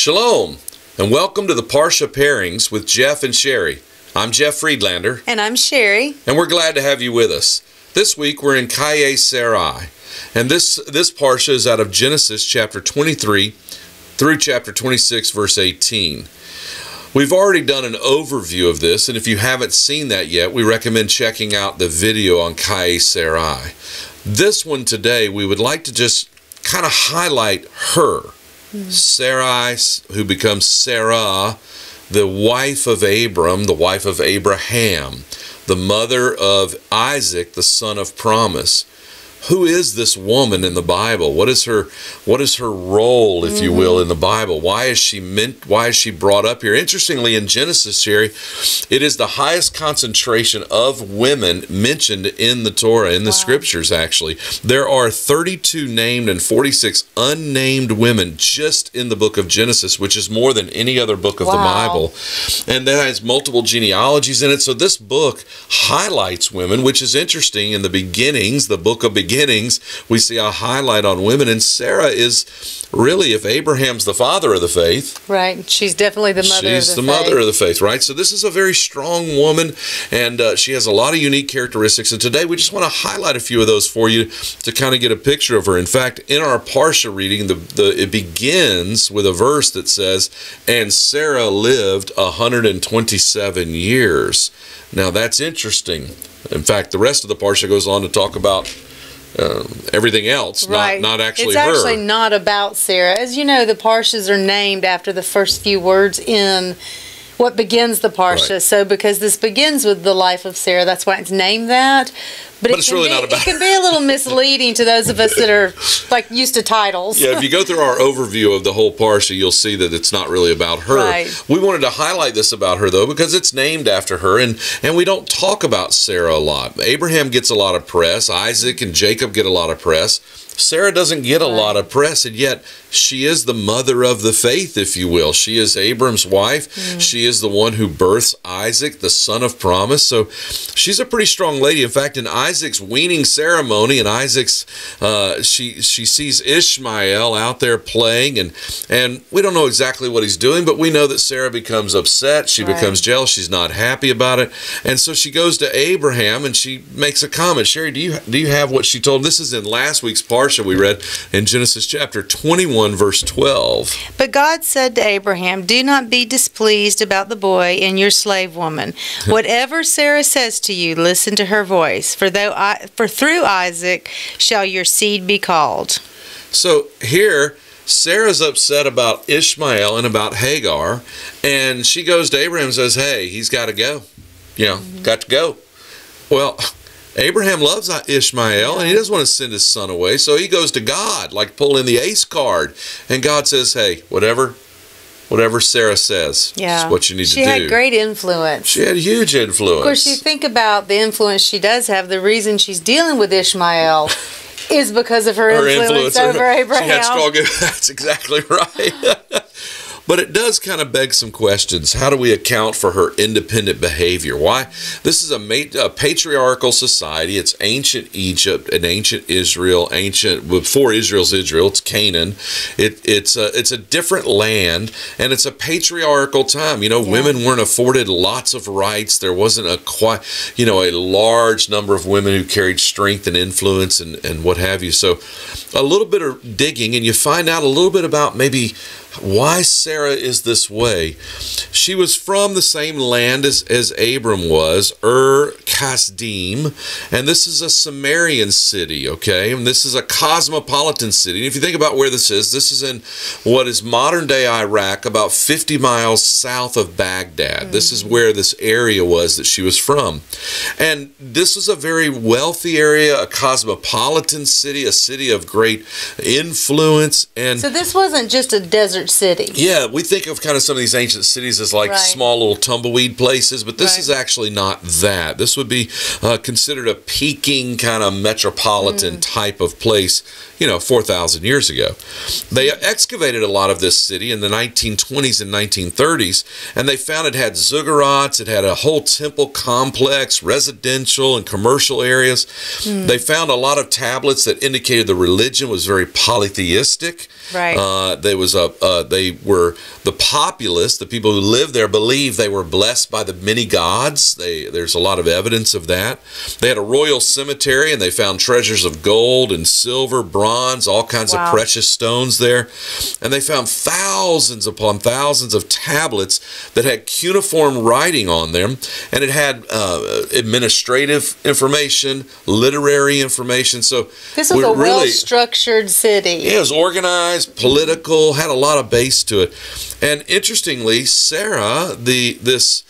Shalom, and welcome to the Parsha Pairings with Jeff and Sherry. I'm Jeff Friedlander. And I'm Sherry. And we're glad to have you with us. This week we're in Chayei. And this Parsha is out of Genesis chapter 23 through chapter 26, verse 18. We've already done an overview of this, and if you haven't seen that yet, we recommend checking out the video on Chayei. This one today, we would like to just kind of highlight her. Sarai, who becomes Sarah, the wife of Abram, the wife of Abraham, the mother of Isaac, the son of promise. Who is this woman in the Bible? What is her role, if you will, in the Bible? Why is she brought up here? Interestingly, in Genesis, Sherry, it is the highest concentration of women mentioned in the Torah, in the scriptures, actually. There are 32 named and 46 unnamed women just in the book of Genesis, which is more than any other book of the Bible. And that has multiple genealogies in it. So this book highlights women, which is interesting. In the beginnings, the book of beginnings, we see a highlight on women, and Sarah is really, if Abraham's the father of the faith, right? She's definitely the mother of the faith. She's the mother of the faith, right? So this is a very strong woman, and she has a lot of unique characteristics. And today we just want to highlight a few of those for you to kind of get a picture of her. In fact, in our Parsha reading, it begins with a verse that says, "And Sarah lived 127 years." Now that's interesting. In fact, the rest of the Parsha goes on to talk about everything else, right. not actually her. It's actually not about Sarah. As you know, the Parshas are named after the first few words in what begins the Parsha. Right. So because this begins with the life of Sarah, that's why it's named that. But it's really not about it can be a little misleading to those of us that are like used to titles. Yeah, if you go through our overview of the whole Parsha, you'll see that it's not really about her. Right. We wanted to highlight this about her, though, because it's named after her, and we don't talk about Sarah a lot. Abraham gets a lot of press. Isaac and Jacob get a lot of press. Sarah doesn't get a lot of press, and yet she is the mother of the faith, if you will. She is Abram's wife. She is the one who births Isaac, the son of promise. So she's a pretty strong lady. In fact, in Isaac's weaning ceremony, and Isaac's, she sees Ishmael out there playing, and we don't know exactly what he's doing, but we know that Sarah becomes upset. She becomes jealous. She's not happy about it, and so she goes to Abraham and she makes a comment. Sherry, do you have what she told him? This is in last week's Parsha we read in Genesis chapter 21, verse 12. But God said to Abraham, "Do not be displeased about the boy and your slave woman. Whatever Sarah says to you, listen to her voice. For through Isaac shall your seed be called." So here, Sarah's upset about Ishmael and about Hagar, and she goes to Abraham and says, "Hey, he's got to go. Got to go." Well, Abraham loves Ishmael, and he doesn't want to send his son away, so he goes to God, like pulling the ace card. And God says, "Hey, whatever Sarah says is what you need to do." She had great influence. She had huge influence. Of course, you think about the influence she does have. The reason she's dealing with Ishmael is because of her influence over Abraham. She had strong influence. That's exactly right. But it does kind of beg some questions. How do we account for her independent behavior? Why? This is a patriarchal society. It's ancient Egypt and ancient Israel. Before Israel's Israel, it's Canaan. It's a different land, and it's a patriarchal time. Women weren't afforded lots of rights. There wasn't a large number of women who carried strength and influence and what have you. So a little bit of digging, and you find out a little bit about maybe why Sarah is this way. She was from the same land as Abram was, Kasdim, and this is a Sumerian city, okay? And this is a cosmopolitan city. And if you think about where this is in what is modern-day Iraq, about 50 miles south of Baghdad. This is where this area was that she was from. And this was a very wealthy area, a cosmopolitan city, a city of great influence. And so this wasn't just a desert city. Yeah, we think of kind of some of these ancient cities as like small little tumbleweed places, but this is actually not that. This would be considered a peaking kind of metropolitan type of place, 4,000 years ago. They excavated a lot of this city in the 1920s and 1930s, and they found it had ziggurats, it had a whole temple complex, residential and commercial areas. They found a lot of tablets that indicated the religion was very polytheistic. There was a the populace, the people who lived there, believed they were blessed by the many gods. There's a lot of evidence of that. They had a royal cemetery, and they found treasures of gold and silver, bronze, all kinds of precious stones there. And they found thousands upon thousands of tablets that had cuneiform writing on them, and it had administrative information, literary information. So this was a well-structured city. Yeah, it was organized, political, had a lot of base to it. And interestingly, Sarah, this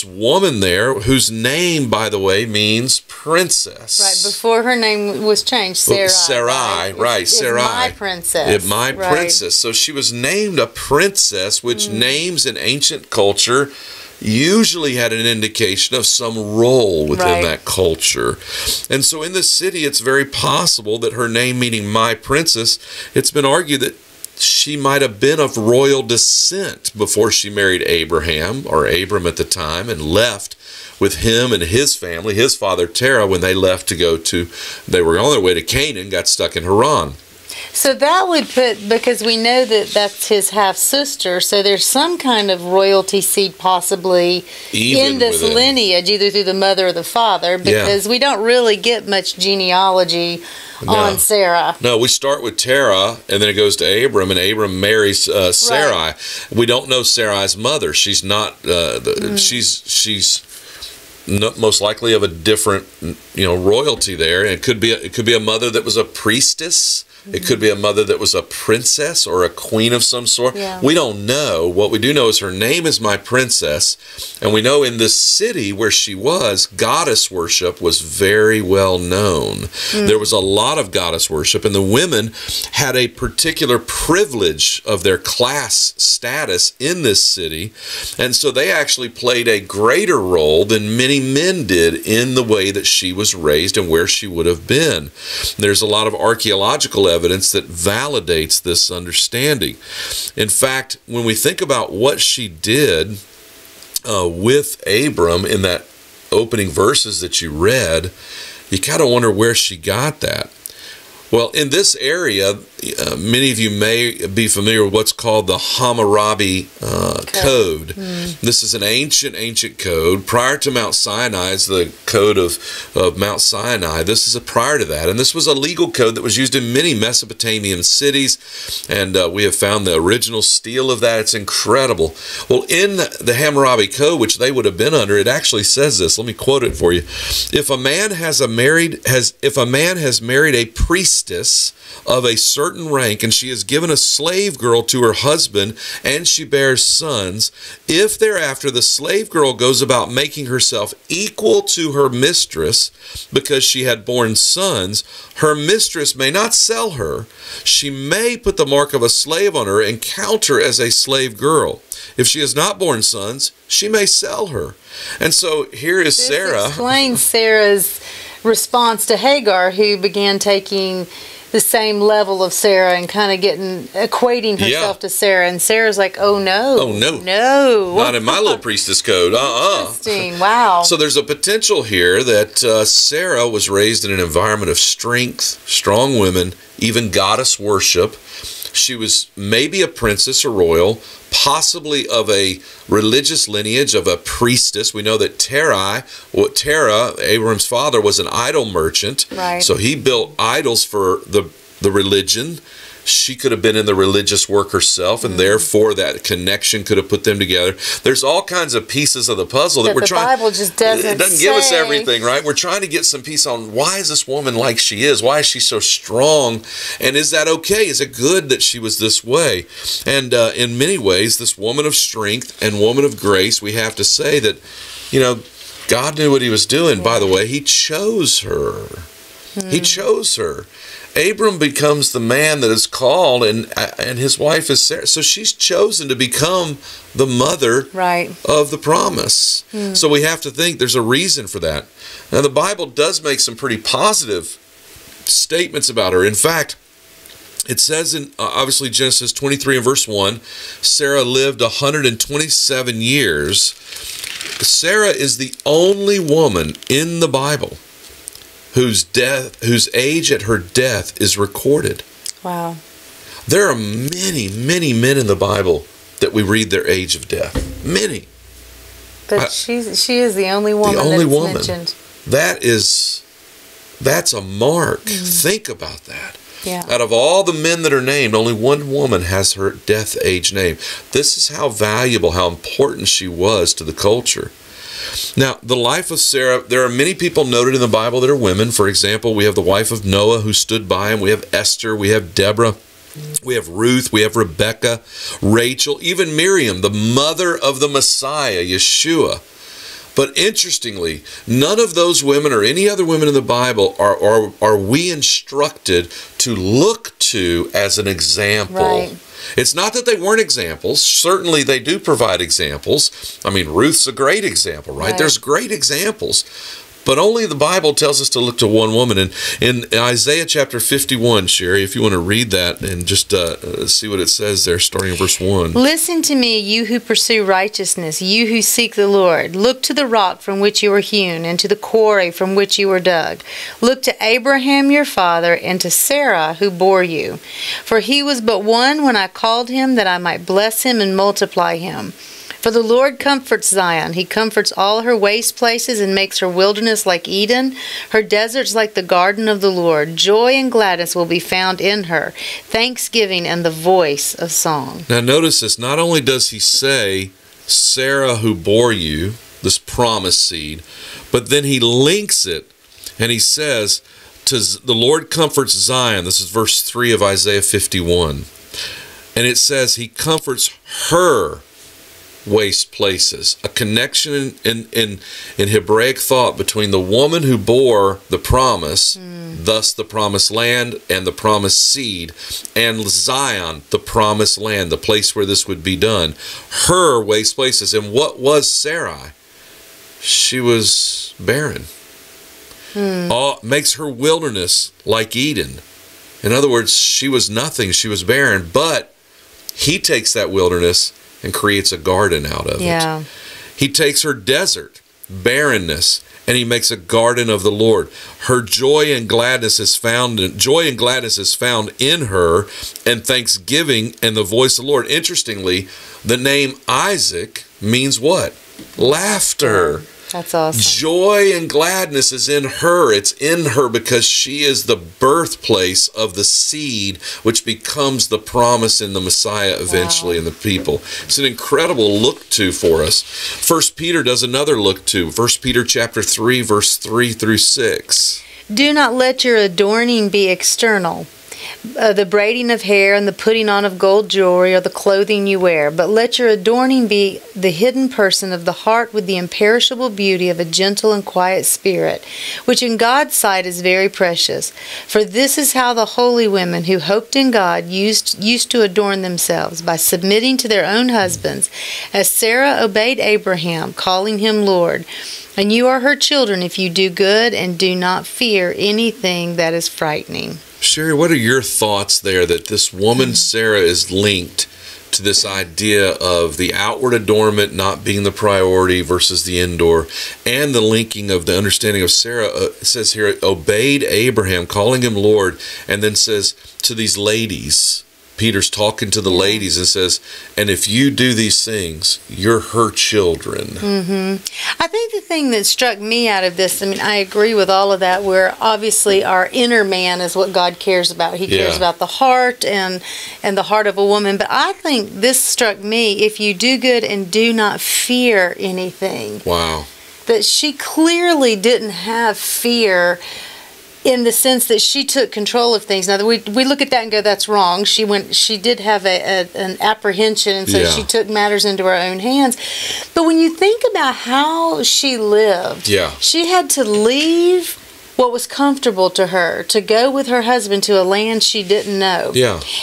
woman there, whose name, by the way, means princess. Right, before her name was changed, Sarai. Sarai. My princess. My princess. So she was named a princess, which names in ancient culture usually had an indication of some role within that culture. And so in this city, it's very possible that her name, meaning my princess, it's been argued that she might have been of royal descent before she married Abraham, or Abram at the time, and left with him and his family, his father Terah, when they left to they were on their way to Canaan, got stuck in Haran. So that would because we know that that's his half-sister, so there's some kind of royalty seed possibly in this lineage, either through the mother or the father, because we don't really get much genealogy on Sarah. No, we start with Terah, and then it goes to Abram, and Abram marries Sarai. We don't know Sarai's mother. She's not, she's most likely of a different, royalty there. And it could be a mother that was a priestess. It could be a mother that was a princess or a queen of some sort. Yeah. We don't know. What we do know is her name is my princess. And we know in this city where she was, goddess worship was very well known. There was a lot of goddess worship, and the women had a particular privilege of their class status in this city. And so they actually played a greater role than many men did in the way that she was raised and where she would have been. There's a lot of archaeological evidence that validates this understanding. In fact, when we think about what she did with Abram in that opening verses that you read, you kind of wonder where she got that. Well, in this area, many of you may be familiar with what's called the Hammurabi Code. This is an ancient code. Prior to Mount Sinai, is the code of Mount Sinai. This is prior to that. And this was a legal code that was used in many Mesopotamian cities. And we have found the original stele of that. It's incredible. Well, in the Hammurabi Code, which they would have been under, it actually says this. Let me quote it for you. If a man has married a priestess of a certain rank, and she has given a slave girl to her husband, and she bears sons, if thereafter the slave girl goes about making herself equal to her mistress because she had borne sons, her mistress may not sell her. She may put the mark of a slave on her and count her as a slave girl. If she has not borne sons, she may sell her. And so here is Sarah. This explains Sarah's response to Hagar, who began taking the same level of Sarah and kind of equating herself to Sarah. And Sarah's like, oh no. Not in my little priestess code. Interesting. Wow. So there's a potential here that Sarah was raised in an environment of strength, strong women, even goddess worship. She was maybe a princess or royal, possibly of a religious lineage of a priestess. We know that Terah, Abram's father, was an idol merchant. Right. So he built idols for the religion. She could have been in the religious work herself, and therefore that connection could have put them together. There's all kinds of pieces of the puzzle that we're trying. The Bible just doesn't It doesn't give us everything, right? We're trying to get some piece on why is this woman like she is? Why is she so strong? And is that okay? Is it good that she was this way? And in many ways, this woman of strength and woman of grace, we have to say that, God knew what he was doing. Yeah. By the way, he chose her. He chose her. Abram becomes the man that is called, and his wife is Sarah. So she's chosen to become the mother of the promise. So we have to think there's a reason for that. Now, the Bible does make some pretty positive statements about her. In fact, it says in, obviously, Genesis 23 and verse 1, Sarah lived 127 years. Sarah is the only woman in the Bible whose age at her death is recorded. Wow. There are many, many men in the Bible that we read their age of death. Many. But she is the only woman mentioned. That's a mark. Think about that. Yeah. Out of all the men that are named, only one woman has her death age name. This is how valuable, how important she was to the culture. Now, the life of Sarah, there are many people noted in the Bible that are women. For example, we have the wife of Noah who stood by him. We have Esther. We have Deborah. We have Ruth. We have Rebecca, Rachel, even Miriam, the mother of the Messiah, Yeshua. But interestingly, none of those women or any other women in the Bible are we instructed to look to as an example. Right. It's not that they weren't examples. Certainly they do provide examples. I mean, Ruth's a great example, right? There's great examples. But only the Bible tells us to look to one woman. And in Isaiah chapter 51, Sherry, if you want to read that and just see what it says there, starting in verse 1. Listen to me, you who pursue righteousness, you who seek the Lord. Look to the rock from which you were hewn, and to the quarry from which you were dug. Look to Abraham your father, and to Sarah who bore you. For he was but one when I called him, that I might bless him and multiply him. For the Lord comforts Zion. He comforts all her waste places and makes her wilderness like Eden, her deserts like the garden of the Lord. Joy and gladness will be found in her, thanksgiving and the voice of song. Now notice this. Not only does he say, Sarah who bore you, this promised seed, but then he links it and he says, the Lord comforts Zion. This is verse 3 of Isaiah 51. And it says he comforts her waste places, a connection in Hebraic thought between the woman who bore the promise, thus the promised land and the promised seed, and Zion, the promised land, the place where this would be done. Her waste places. And what was Sarai? She was barren. Makes her wilderness like Eden. In other words, she was nothing. She was barren. But he takes that wilderness and creates a garden out of it. He takes her desert, barrenness, and he makes a garden of the Lord. Her joy and gladness is found in her, and thanksgiving and the voice of the Lord. Interestingly, the name Isaac means what? Laughter. That's awesome. Joy and gladness is in her. It's in her because she is the birthplace of the seed, which becomes the promise in the Messiah eventually in the people. It's an incredible look to for us. 1 Peter does another look to. 1 Peter chapter 3, verse 3 through 6. Do not let your adorning be external, the braiding of hair and the putting on of gold jewelry or the clothing you wear, but let your adorning be the hidden person of the heart with the imperishable beauty of a gentle and quiet spirit, which in God's sight is very precious. For this is how the holy women who hoped in God used to adorn themselves, by submitting to their own husbands, as Sarah obeyed Abraham, calling him Lord. And you are her children if you do good and do not fear anything that is frightening. Sherry, what are your thoughts there that this woman, Sarah, is linked to this idea of the outward adornment not being the priority versus the indoor, and the linking of the understanding of Sarah? It says here, obeyed Abraham, calling him Lord, and then says to these ladies, Peter's talking to the ladies and says, and if you do these things, you're her children. I think the thing that struck me out of this, I mean, I agree with all of that, where obviously our inner man is what God cares about. He cares about the heart and the heart of a woman. But I think this struck me, if you do good and do not fear anything. Wow. That she clearly didn't have fear in the sense that she took control of things. Now, we look at that and go, that's wrong. She did have an apprehension, and so she took matters into her own hands. But when you think about how she lived, she had to leave what was comfortable to her to go with her husband to a land she didn't know.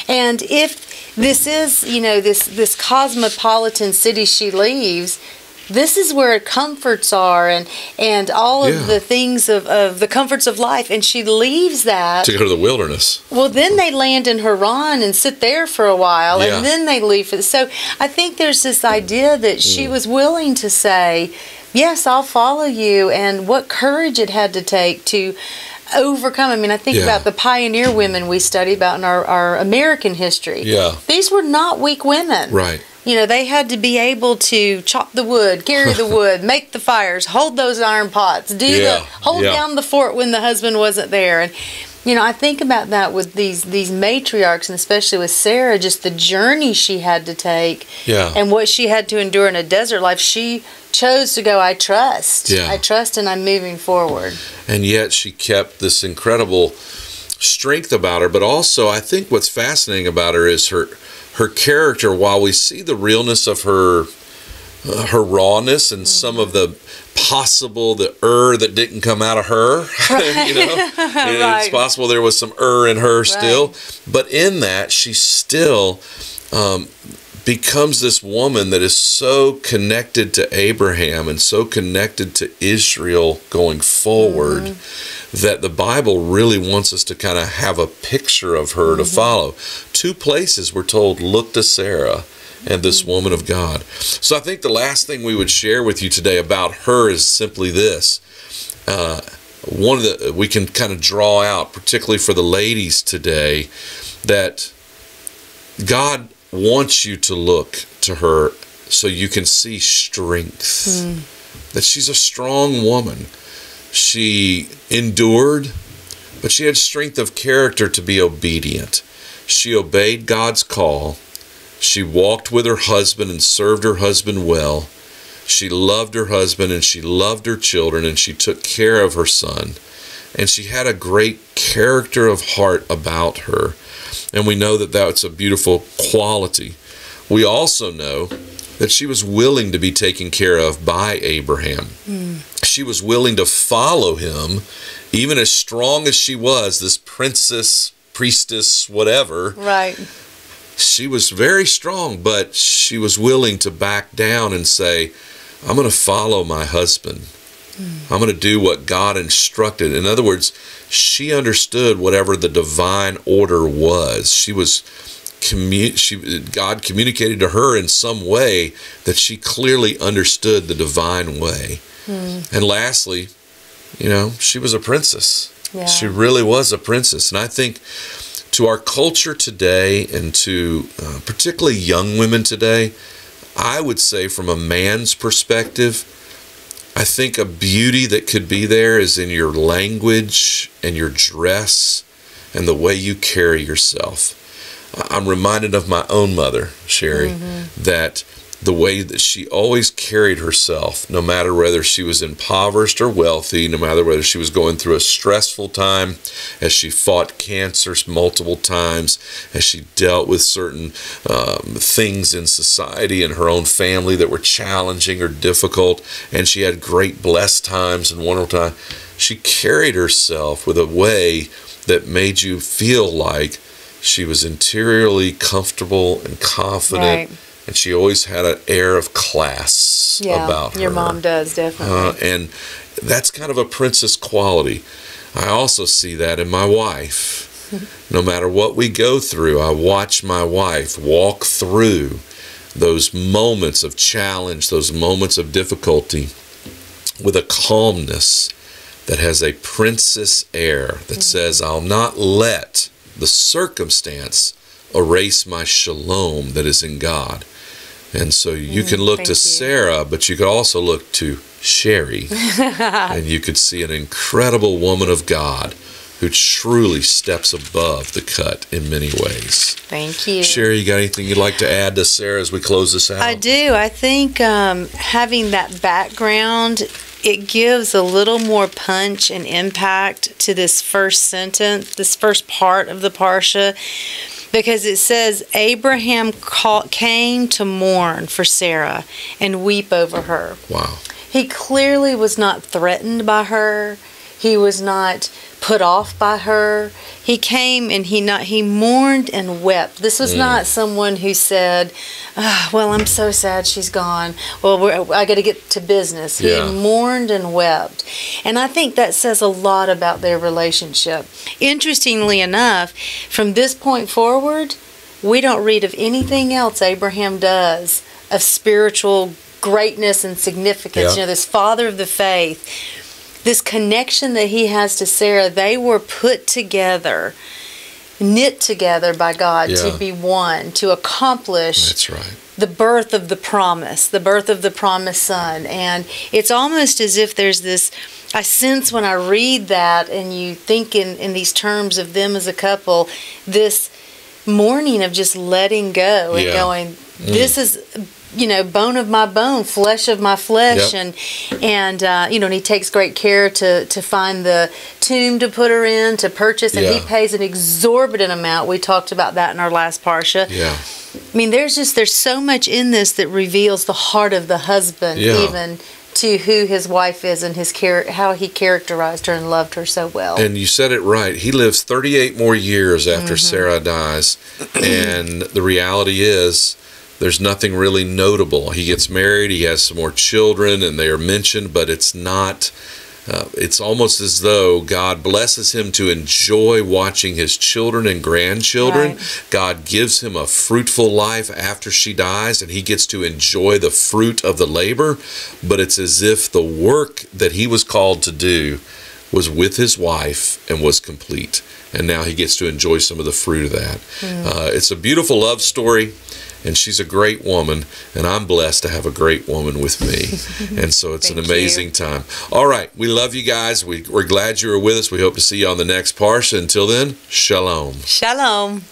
And if this is, this cosmopolitan city she leaves, this is where comforts are and all of the things of the comforts of life. And she leaves that to go to the wilderness. Well, then they land in Haran and sit there for a while, and then they leave. So I think there's this idea that she was willing to say, yes, I'll follow you, and what courage it had to take to overcome. I mean, I think about the pioneer women we study about in our American history. Yeah. These were not weak women. Right. You know, they had to be able to chop the wood, carry the wood, make the fires, hold those iron pots, hold down the fort when the husband wasn't there. And, you know, I think about that with these matriarchs, and especially with Sarah, just the journey she had to take and what she had to endure in a desert life. She chose to go, I trust. I trust, and I'm moving forward. And yet she kept this incredible strength about her. But also, I think what's fascinating about her is her character. While we see the realness of her rawness and some of the possible that didn't come out of her, you know, it's possible there was some in her still, but in that she still becomes this woman that is so connected to Abraham and so connected to Israel going forward that the Bible really wants us to kind of have a picture of her to follow. 2 places we're told, look to Sarah and this woman of God. So I think the last thing we would share with you today about her is simply this. One of the we can kind of draw out, particularly for the ladies today, that God wants you to look to her so you can see strength. That she's a strong woman. She endured, but she had strength of character to be obedient. She obeyed God's call. She walked with her husband and served her husband well. She loved her husband and she loved her children and she took care of her son. And she had a great character of heart about her. And we know that that's a beautiful quality. We also know that she was willing to be taken care of by Abraham. She was willing to follow him, even as strong as she was, this princess, priestess, whatever. Right. She was very strong, but she was willing to back down and say, I'm going to follow my husband. I'm going to do what God instructed. In other words, she understood whatever the divine order was. God communicated to her in some way that she clearly understood the divine way. And lastly, you know, she was a princess. She really was a princess. And I think to our culture today and to particularly young women today, I would say from a man's perspective, I think a beauty that could be there is in your language and your dress and the way you carry yourself. I'm reminded of my own mother, Sherry, that the way that she always carried herself, no matter whether she was impoverished or wealthy, no matter whether she was going through a stressful time, as she fought cancer multiple times, as she dealt with certain things in society and her own family that were challenging or difficult, and she had great blessed times and wonderful times. She carried herself with a way that made you feel like she was interiorly comfortable and confident. Right. And she always had an air of class about her. Your mom does, definitely. And that's kind of a princess quality. I also see that in my wife. No matter what we go through, I watch my wife walk through those moments of challenge, those moments of difficulty with a calmness that has a princess air that says, I'll not let the circumstance erase my shalom that is in God. And so you can look to Sarah, but you could also look to Sherry, and you could see an incredible woman of God who truly steps above the cut in many ways. Thank you. Sherry, you got anything you'd like to add to Sarah as we close this out? I do. I think having that background, it gives a little more punch and impact to this first sentence, this first part of the Parsha. Because it says, Abraham came to mourn for Sarah and weep over her. Wow. He clearly was not threatened by her. He was not put off by her. He came and he mourned and wept. This was not someone who said, well, I'm so sad she's gone. Well, I got to get to business. He mourned and wept. And I think that says a lot about their relationship. Interestingly enough, from this point forward, we don't read of anything else Abraham does of spiritual greatness and significance. You know, this father of the faith. this connection that he has to Sarah, they were put together, knit together by God to be one, to accomplish That's right. the birth of the promise, the birth of the promised son. And it's almost as if there's this, I sense when I read that and you think in these terms of them as a couple, this mourning of just letting go and going, this is, bone of my bone, flesh of my flesh. And he takes great care to find the tomb to put her in, to purchase, and he pays an exorbitant amount. We talked about that in our last Parsha. Yeah. I mean, there's so much in this that reveals the heart of the husband, even to who his wife is and how he characterized her and loved her so well. And you said it right. He lives 38 more years after Sarah dies, and the reality is there's nothing really notable. He gets married, he has some more children, and they are mentioned, but it's not... it's almost as though God blesses him to enjoy watching his children and grandchildren. Right. God gives him a fruitful life after she dies, and he gets to enjoy the fruit of the labor. But it's as if the work that he was called to do was with his wife and was complete. And now he gets to enjoy some of the fruit of that. It's a beautiful love story. And she's a great woman, and I'm blessed to have a great woman with me. And so it's an amazing time. All right, we love you guys. We're glad you were with us. We hope to see you on the next Parsha. Until then, shalom. Shalom.